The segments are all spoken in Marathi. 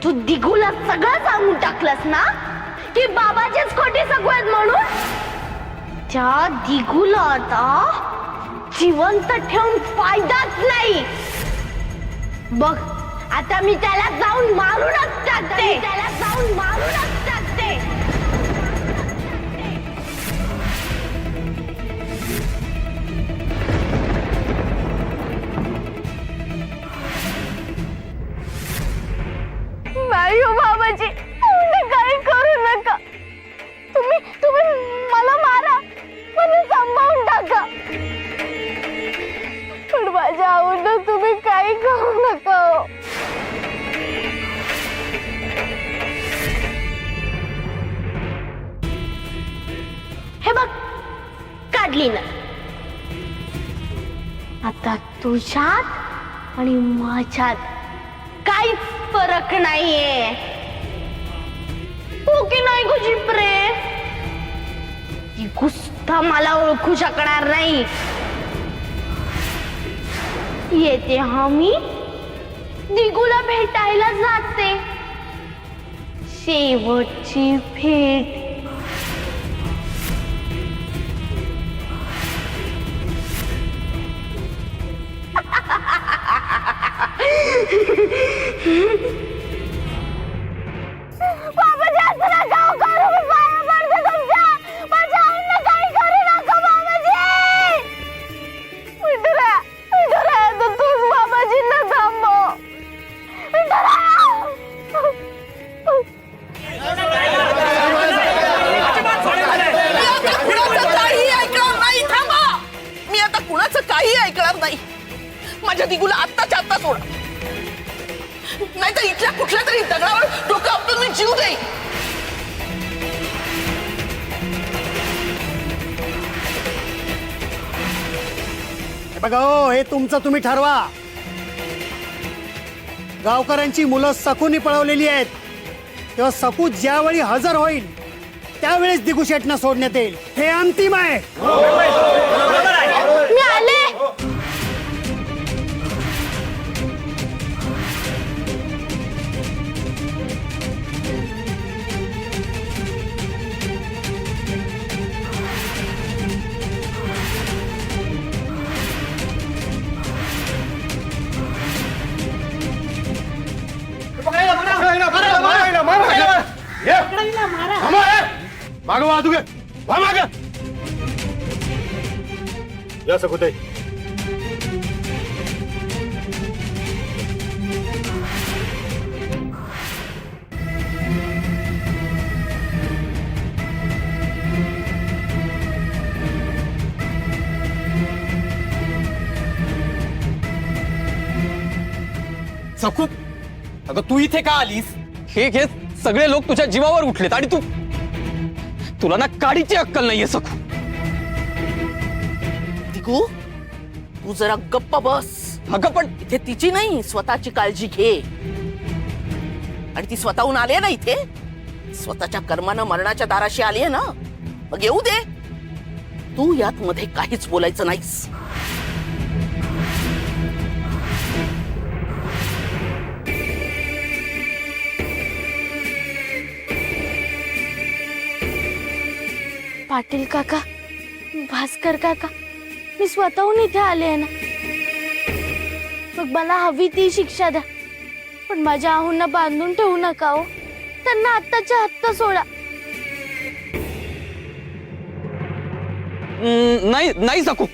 तू दिगूला सगळं सांगून टाकलंस ना की बाबाचेच खोटे सगळे आहेत म्हणून. त्या दिगूला आता जिवंत ठेवून फायदाच नाही. बघ आता मी त्याला जाऊन मारूनच टाकते. नाही हो बाबाजी, तुम्ही काही करू नका. तुम्ही मला मारा, मला सांभाळून टाका, पण माझ्या आवडीनं तुम्ही काही करू नका. हे बघ काढली ना. आता तुझ्यात आणि माझ्यात काहीच फरक नाहीये. हो की नाही गुजिप्रे? ती गुस्ता मला ओळखू शकणार नाही. येते मी दिगूला भेटायला जाते. शेवटची भेट. बाबा जास्त नका करू, मी पाया पडते तुमच्या. माझ्या आईला काही करू नका बाबाजी. विठुराया, तू तूच बाबाजींना थांबव. विठुराया. काही ऐकणार नाही. थांबा, मी आता कुणाचं काही ऐकणार नाही. माझ्या दिगूला आत्ताच्या आत्ता सोडा, नाहीतर इथल्या कुठल्या तरी दगडावर डोकं आपलं मी जीव देईन. बघा हो, हे तुमचं तुम्ही ठरवा. गावकऱ्यांची मुलं सकूनी पळवलेली आहेत, तेव्हा सकू ज्यावेळी हजर होईल त्यावेळेस दिगू शेटना सोडण्यात येईल. हे अंतिम आहे. मी आले. मागवा तुगे माग या सकुताई. सकू, अगं तू इथे का आलीस? हे सगळे लोक तुझ्या जीवावर उठलेत आणि तुला ना काडीची अक्कल नाहीये सकू. दिगू, तू जरा गप्प बस. अगं पण इथे तिची नाही, स्वतःची काळजी घे. आणि ती स्वतःहून आली ना इथे, स्वतःच्या कर्मानं मरणाच्या दाराशी आली आहे ना, मग येऊ दे. तू यात मध्ये काहीच बोलायचं नाहीस. पाटील काका, भास्कर काका, मी स्वतःहून इथे आले आहे ना. मग मला हवी ती शिक्षा द्या, पण माझ्या आहूंना बांधून ठेवू नका हो. त्यांना आत्ताच्या आत्ता सोडा. नाही सकू,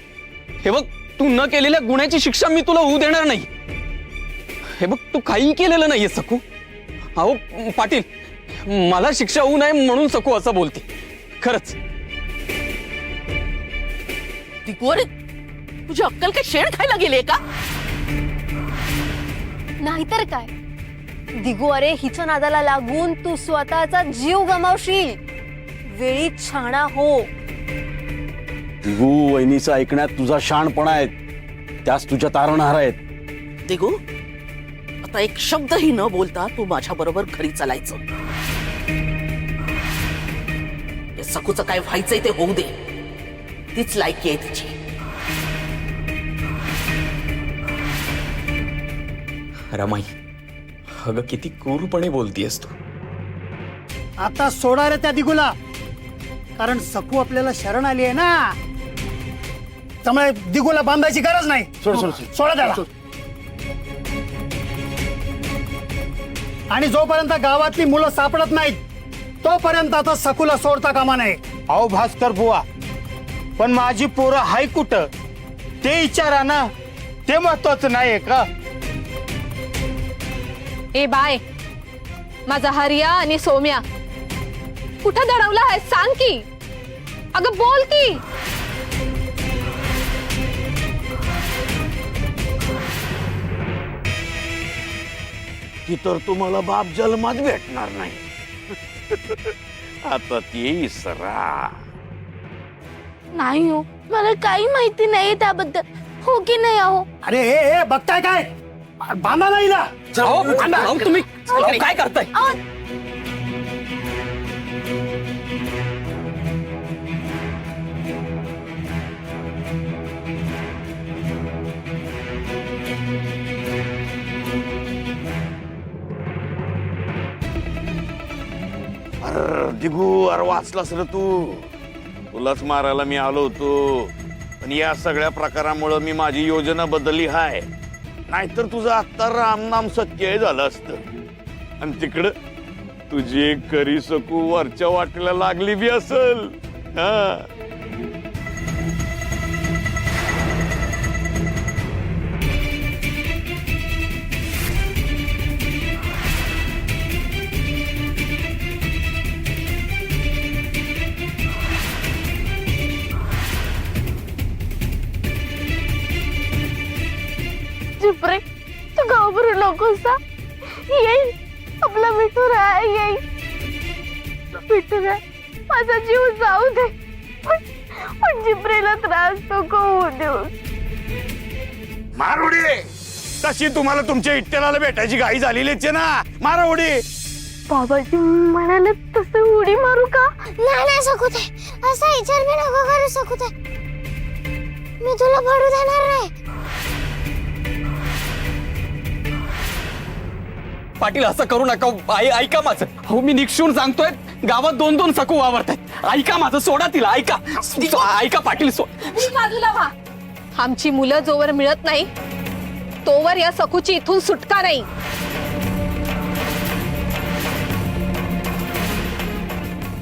हे बघ, तू न केलेल्या गुन्ह्याची शिक्षा मी तुला होऊ देणार नाही. हे बघ, तू काही केलेलं नाहीये सकू. अहो पाटील, मला शिक्षा होऊ नये म्हणून सकू असं बोलते. खरंच दिगू, अरे तुझी अक्कल काय शेण खायला गेलीये का? नाहीतर काय दिगू, अरे हिच्या नादाला लागून तू स्वतःचा जीव गमावशील. वेळीत छाणा हो. दिगू, वहिनीचं ऐकण्यात तुझा शाणपणा आहे, त्यास तुझ्या तारणहार आहेत. दिगू, आता एक शब्दही न बोलता तू माझ्या बरोबर घरी चालायचं. सकूचं काय व्हायचंय ते होऊ दे. तीच लायकी आहे तिची. रमाई, अगं किती क्रूरपणे बोलतीयस तू. आता सोडा रे त्या दिगूला, कारण सकू आपल्याला शरण आली आहे ना, त्यामुळे दिगूला बांधायची गरज नाही. सोडा त्याला. आणि जोपर्यंत गावातली मुलं सापडत नाहीत तोपर्यंत आता सकूला सोडता कामा नये. अहो भास्कर बुवा, पण माझी पोरं हाय कुठं ते विचारा ना, ते महत्वाचं नाहीये का? ए बाय, माझा हरिया आणि सोम्या कुठं दडवला आहे सांग की. अगं बोल की. ती तर तुम्हाला बाप जन्मात भेटणार नाही. आता ती इसरा. नाही हो, मला काही माहिती नाही त्याबद्दल. हो की नाही अहो? अरे हे बघताय काय, बांधा नाही ना. अहो, तुम्ही काय करताय? दिगू, अरे वाचलास रे तू. तुलाच मारायला मी आलो होतो, पण या सगळ्या प्रकारामुळे मी माझी योजना बदलली हाय. नाहीतर तुझं आत्ता रामनाम सत्य झालं असतं. आणि तिकडं तुझी एक करी सकू वरच्या वाटेला लागली बी असल. हा, जिप्रे, तू घाबरू नकोस ना. येईल आपला विठुरा येईल. विठुरा, माझा जीव जाऊ दे, पण जिप्रेला त्रास नको होऊ देऊ. मारुडी, तशी तुम्हाला तुमच्या इट्ट्याला भेटायची घाई झालेलीच आहे ना. मारा उडी. बाबाजी म्हणाले तसं उडी मारू का? नाही नाही सकूते, असा विचार मी नको करू सकूते. मी तुला पडू देणार नाही. पाटील असं करू नका. ऐका माझं. हो मी निक्षून सांगतोय, गावात 2-2 सकू वावरतायत. ऐका माझं, सोडा तिला. ऐका ऐका पाटील, बाजूला व्हा. आमची मुलं जोवर मिळत नाही तोवर या सकूची इथून सुटका नाही.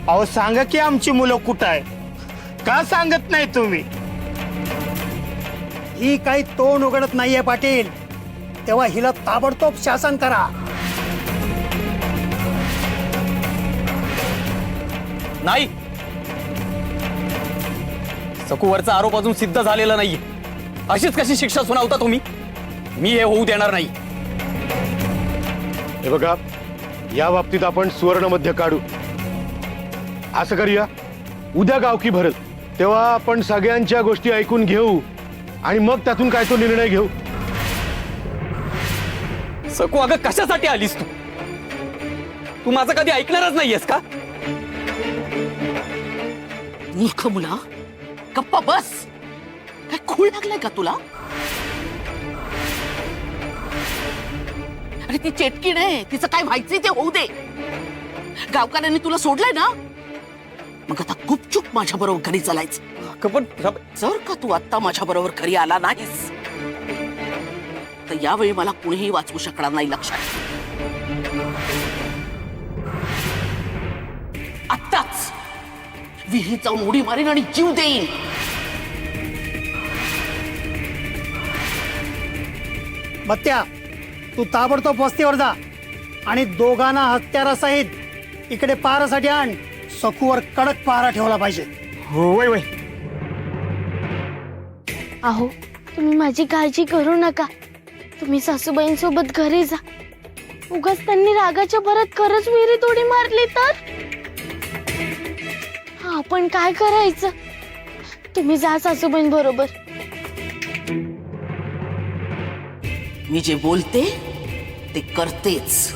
अहो सांगा की आमची मुलं कुठं आहे, का सांगत नाही तुम्ही? ही काही तोंड उघडत नाहीये पाटील, तेव्हा हिला ताबडतोब शासन करा. नाही, सकूवरचा आरोप अजून सिद्ध झालेला नाहीये. अशीच कशी शिक्षा सुनावता तुम्ही? मी हे होऊ देणार नाही. हे बघा, या बाबतीत आपण सुवर्ण मध्य काढू. असं करूया, उद्या गावकी भरल तेव्हा आपण सगळ्यांच्या गोष्टी ऐकून घेऊ आणि मग त्यातून काय तो निर्णय घेऊ. सकू, अगं कशासाठी आलीस तू? तू माझं कधी ऐकणारच नाहीयेस का? मूर्ख मुला, गप्पा बस. काय खूळ लागलाय का तुला? अरे ती चेटकी नाही, तिचं काय व्हायचंय ते होऊ दे. गावकऱ्यांनी तुला सोडलंय ना, मग आता गुपचूप माझ्या बरोबर घरी चालायचं. पण जर का तू आता माझ्या बरोबर घरी आला नाहीस तर यावेळी मला कुणीही वाचवू शकणार नाही. लक्षात आत्ताच विहिरीत जाऊन उडी मारीन आणि जीव देईन. बत्त्या, तू ताबडतोब वस्तीवर जा आणि दोघांना हत्यारासहित इकडे पारासाठी आण. सकूवर कडक पारा ठेवला पाहिजे. हो वय वय. अहो, तुम्ही माझी काळजी करू नका. तुम्ही सासूबाईंसोबत घरी जा. उगाच त्यांनी रागाच्या भरात खरंच विहिरीत उडी मारली तर आपण काय करायचं? तुम्ही जा सासूबाईंबरोबर. मी जे बोलते ते करतेच.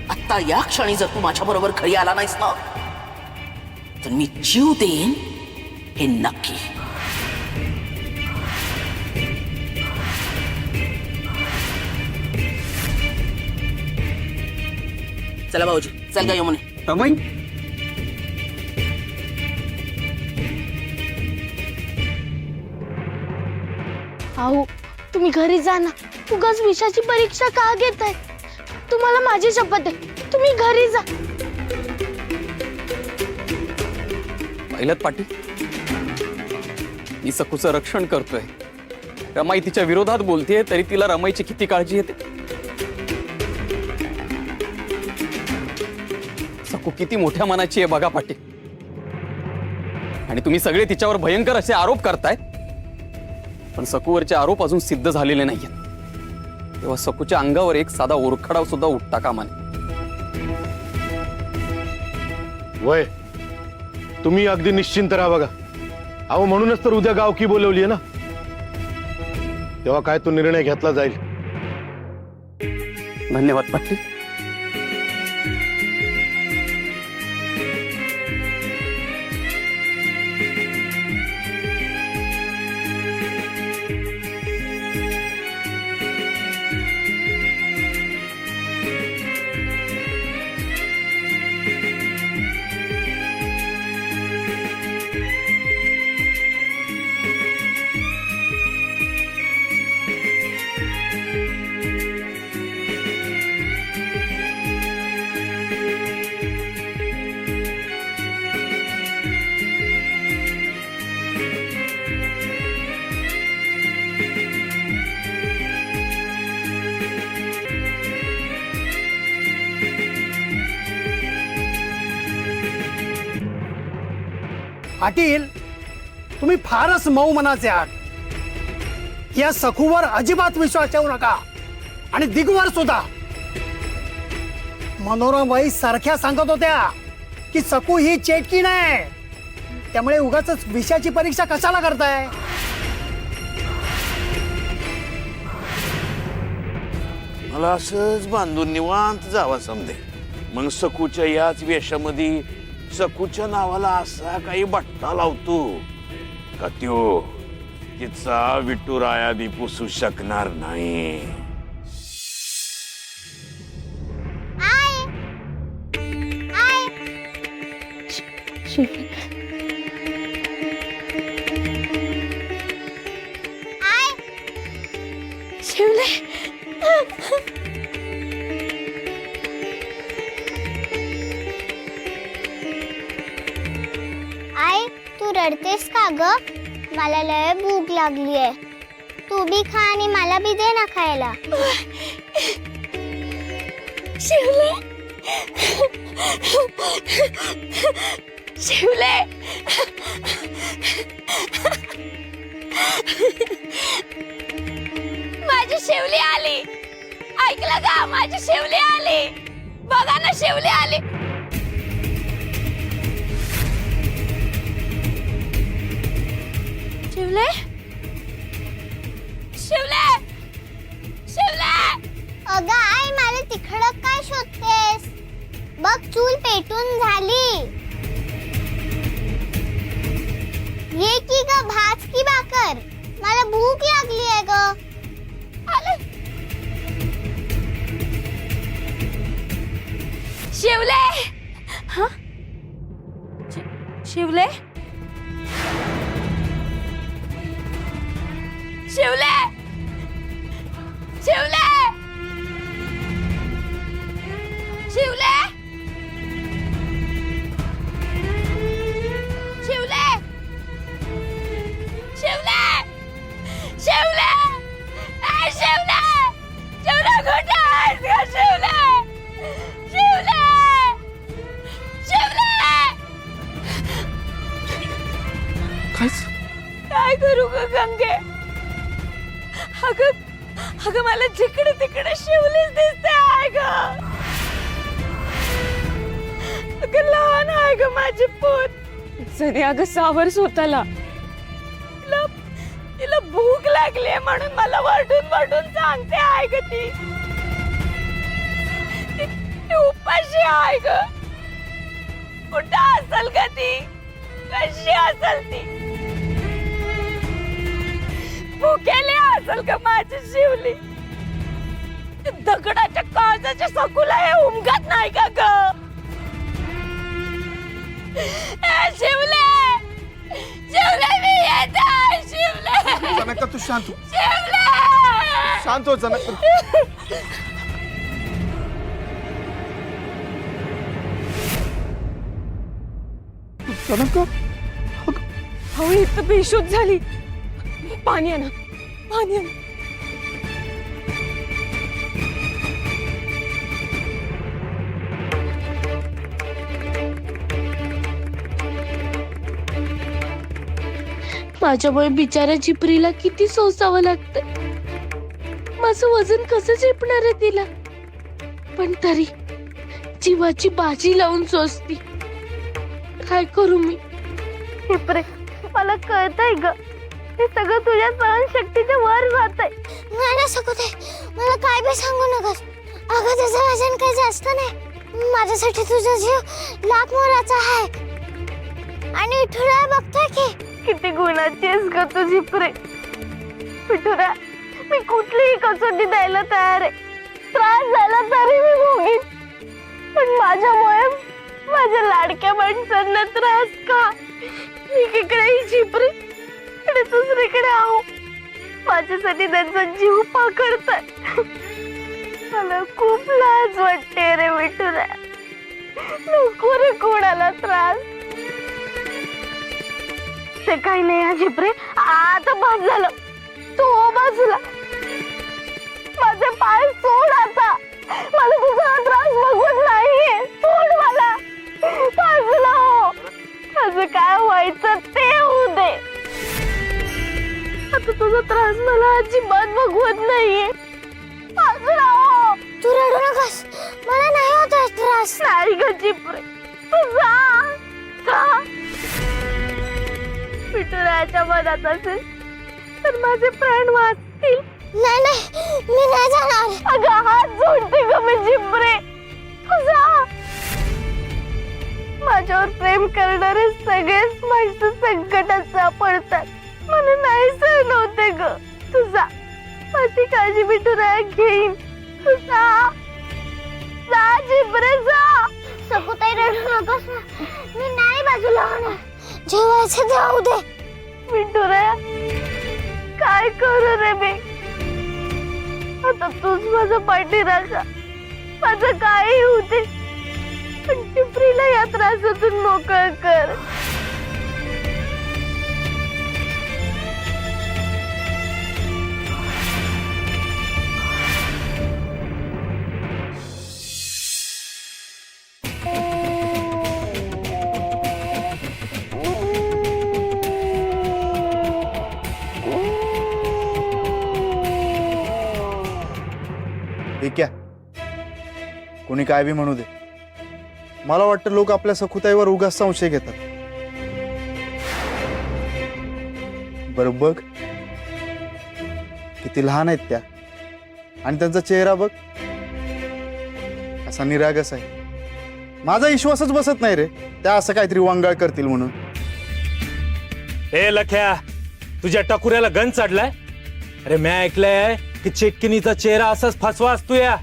आता या क्षणी जर तू माझ्या बरोबर घरी आला नाहीस ना तर मी जीव देईन हे नक्की. चला भाऊजी चल गा यमुने. रमाई अहो तुम्ही घरी जा ना. उगाच विषयाची परीक्षा का घेताय? तुम्हाला माझी शपथ आहे, तुम्ही घरी जा. पाहिलं पाटील, मी सकूचं रक्षण करतोय. रमाई तिच्या विरोधात बोलतेय तरी तिला रमाईची किती काळजी येते. सकू किती मोठ्या मनाची आहे बघा पाटील. आणि तुम्ही सगळे तिच्यावर भयंकर असे आरोप करताय, पण सकूवरचे आरोप अजून सिद्ध झालेले नाहीयेत. तेव्हा सकूच्या अंगावर एक साधा ओरखडा सुद्धा उठता कामा नये. वय तुम्ही अगदी निश्चिंत राहा बघा. अहो म्हणूनच तर उद्या गावकी बोलवली आहे ना, तेव्हा काय तो निर्णय घेतला जाईल. धन्यवाद पाटील. पाटील तुम्ही फारच मऊ मनाचे आहात. या सखूवर अजिबात विश्वास ठेवू नका. आणि दिगवर सुद्धा. मनोरमाबाई सारख्या सांगत होत्या की सकू ही चेटकी नाही, त्यामुळे उगाच विषयाची परीक्षा कशाला करताय? मला असंच बांधून निवांत जावा समजे. मग सकूच्या याच वेशामध्ये सकूच्या नावाला असा काही बट्टा लावतो का त्यो तिचा विठुरायादी पुसू शकणार नाही. शिवले आई तू रडतेस का ग? मला लय भूक लागली आहे. तू बी खा आणि मला बी दे ना खायला. शिवले शिवले माझी शिवली आली. ऐकलं का? माझी शिवली आली. बघा ना शिवली आली. शिवले शिवले शिवले अगं आई मला तिकडं काय शोधतेस? बघ चूल पेटून झाली. ये की ग भात की भाकर? मला भूक लागली आहे ग. आले. शिवले हा शिवले शिवले शिवले शिवले शिवले शिवले शिवले शिवले शिवले कुठे आहेस ग शिवले शिवले शिवले काय करू ग गंगे? अगं मला जिकडे तिकडे शिवलीच दिसते आहे ग. अगं लहान आहे ग माझी पोत. जरी अगं सावर स्वतःला. तिला भूक लागली म्हणून मला वाटून वाटून सांगते आहे ग ती. ती उपाशी आहे ग. कुठं असेल ग ती? कशी असेल ती? भुकेली असेल का माझी शिवली? दगडाच्या काळजात स्वतःच्या सकुला हे उमगत नाही का ग? शिवले शिवले मी येत आहे, शिवले जनका तू शांत हो. शिवले शांत हो जनक. जनका अहो इथं बेशुद्ध झाली. पाणी आणा, पाणी आणा. माझ्यामुळे बिचाऱ्या जिपरीला किती सोसावं लागतं. माझं वजन कसं झेपणार आहे तिला, पण तरी जीवाची बाजी लावून सोसती. काय करू मी? जिपरे मला कळतंय ग, हे सगळं तुझ्या सहनशक्तीच्या वर जात आहे. नाही ना सकुते, मला काय बी सांगू नकोस. अगं तुझं वजन काही जास्त नाही. माझ्यासाठी तुझा जीव लाख मोलाचा आहे. आणि विठुरा बघतोय की किती गुणाची आहेस ग तू जिपरे. विठुरा, मी कुठलीही कसोटी द्यायला तयार आहे. त्रास झाला तरी मी भोगीन, पण माझ्यामुळे माझ्या लाडक्या माणसांना त्रास का? एकीकडे जिपरी आणि दुसरीकडे आहो. माझ्यासाठी त्यांचा जीव पाकडतात. मला खूप लाज वाटते रे विठुरा. नको रे कोणाला त्रास. ते काही नाही हा जिपरे, आता बस झालं. तू हो बाजूला. माझे पाय सोड आता. मला तुझा त्रास बघवत नाहीये. सोड मला. बाजूला हो. माझं काय व्हायचं ते होऊ दे. आता तुझा त्रास मला अजिबात बघवत नाहीये. बाजूला हो. तू रडू नकोस, मला नाही होत त्रास. नाही ग जिपरे, तू जा जा. विठुरायाच्या मनात असेल तर माझे प्राण वाचतील. नाही नाही, मी नाही जाणार. अगं हात जोडते ग मी जिपरे. तू जा. माझ्यावर प्रेम करणारे सगळेच माझ्या संकटात सापडतात. मला नाही सहन होते ग. तू जा. माझी काळजी विठुराया घेईन. तू जा जा जिपरे जा. सकुताई रडू नकोस ना. मी नाही बाजूला होणार. जेवायचं जाऊ दे. विठुराया, काय करू रे मी? आता तूच माझं पाठीराखा. माझं काही होते, पण चिपरीला या त्रासातून मोकळ कर. ठीक आहे, कोणी काय बी म्हणू दे. मला वाटतं लोक आपल्या सखुताईवर उगाच संशय घेतात. बरं बघ, किती लहान आहेत त्या, आणि त्यांचा चेहरा बघ असा निरागस आहे. माझा विश्वासच बसत नाही रे त्या असं काहीतरी वांगाळ करतील म्हणून. ए लख्या, तुझ्या टकुऱ्याला गंज चढलाय? अरे मी ऐकलंय की चेटकिनीचा चेहरा असाच फसवा असतो या.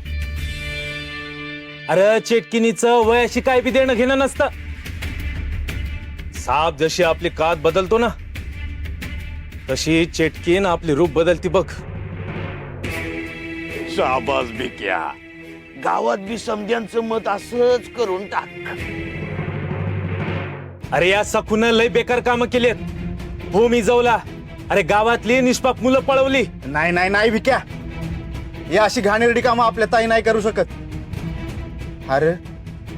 अरे चेटकिनीचं वयाशी काय बी देणं घेणं नसतं. साप जशी आपली कात बदलतो ना, तशी चेटकीन आपली रूप बदलती बघ. शाबास बिक्या, गावात बी समध्यांचं मत असंच करून टाक. अरे या सखून लय बेकार कामं केलीत. भूमी जवला, अरे गावातली निष्पाप मुलं पळवली. नाही नाही नाही विक्या, ही अशी घाणेरडी कामं आपल्या ताई नाही करू शकत. अरे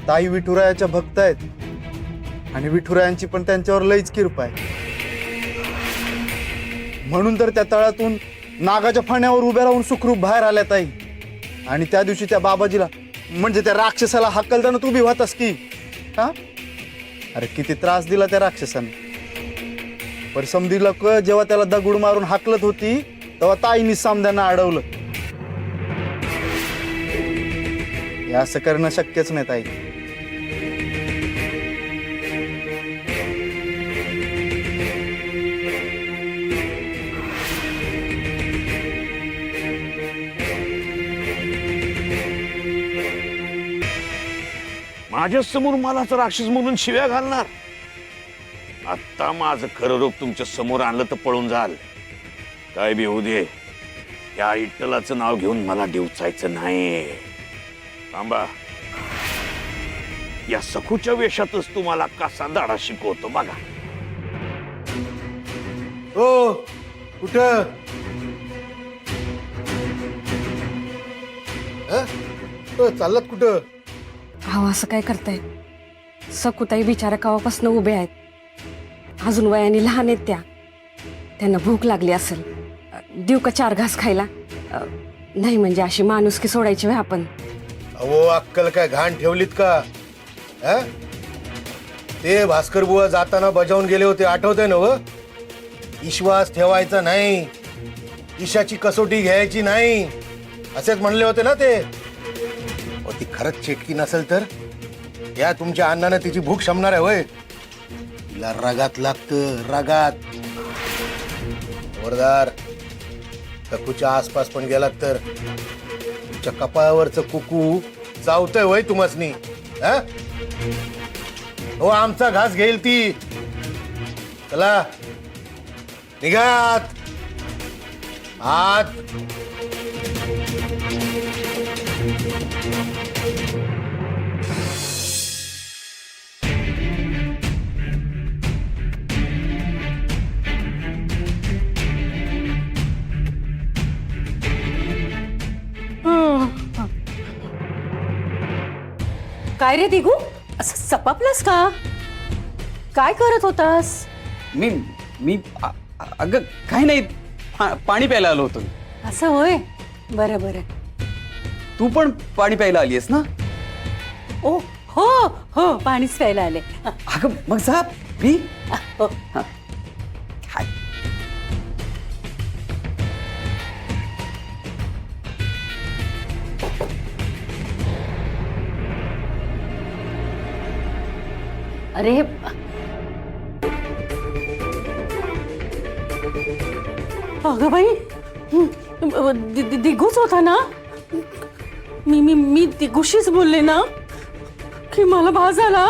ताई विठुरायाच्या भक्त आहेत आणि विठुरायांची पण त्यांच्यावर लईच कृपा आहे. म्हणून तर त्या तळातून नागाच्या फण्यावर उभ्या राहून सुखरूप बाहेर आल्या ताई. आणि त्या दिवशी त्या बाबाजीला म्हणजे त्या राक्षसाला हकलताना तू बी होतास की. हा, अरे किती त्रास दिला त्या राक्षसाने. पर समधी लोक जेव्हा त्याला दगड मारून हाकलत होती तेव्हा ताईनी समध्यांना अडवलं. हे असं करणं शक्यच नाही ताई. माझ्या समोर मलाच राक्षस म्हणून शिव्या घालणार? आता माझं खरं रूप तुमच्या समोर आणलं तर पळून जाल. काय बी होऊ दे, या इट्टलाचं नाव घेऊन मला डिवचायचं नाही. थांबा, या सखूच्या वेशातच तुम्हाला कसा धडा शिकवतो बघा. हो कुठं चाललात कुठं? अहो असं काय करताय? सकुताई बिचारा कवापासून उभे आहेत. अजून वयाने लहान आहेत त्या. त्यांना भूक लागली असेल. देऊ का 4 घास खायला? नाही म्हणजे अशी माणुसकी सोडायची व्हा आपण. अहो अक्कल काय घाण ठेवलीत का? हा? ते भास्कर बुवा जाताना बजावून गेले होते, आठवतंय ना? विश्वास ठेवायचा नाही, ईशाची कसोटी घ्यायची नाही, असेच म्हणले होते ना ते. ती खरंच चेटकी नसेल तर या तुमच्या अन्नानं तिची भूक शमणार आहे होय? तिला रगात लागतं, रगात. खबरदार, सखूच्या आसपास पण गेलात तर तुमच्या कपाळावरचं कुकू चावतंय होय तुमसनी. हो आमचा घास घेईल ती. चला निघात आत. काय रे दिगू, असं सपापलंस का? काय करत होतास? मी अगं काही नाही, पाणी प्यायला आलो होतो. असं होय, बरं बरं. तू पण पाणी प्यायला आलीयस ना? ओ हो हो, पाणीच प्यायला आले. अगं मग जा पी. हो. हाय. अरे अगं बाई, दिगूच होता ना? मी दिगूशीच बोलले ना की मला भास झाला.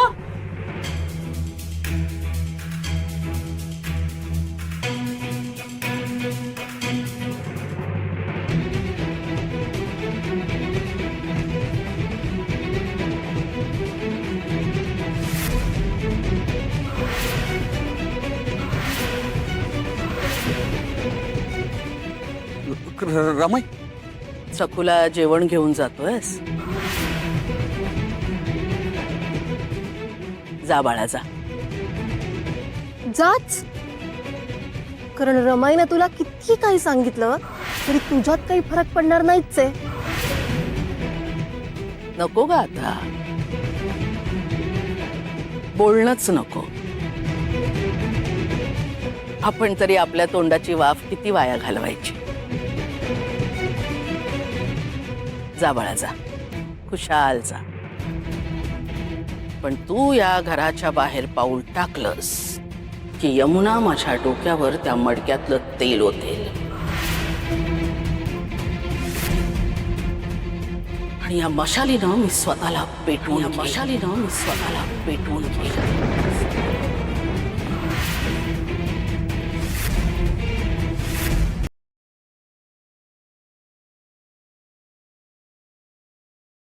रमाई, सखूला जेवण घेऊन जातोयस? जा बाळा जा. जाच. कारण रमाईनं तुला किती काही सांगितलं तरी तुझ्यात काही फरक पडणार नाहीच आहे. नको ग आता, बोलणंच नको. आपण तरी आपल्या तोंडाची वाफ किती वाया घालवायची. जा बाळा जा, खुशाल जा. पण तू या घराच्या बाहेर पाऊल टाकलंस की यमुना माझ्या डोक्यावर त्या मडक्यातलं तेल ओतेल. आणि या मशालीनं मी स्वतःला पेटवून घेईन.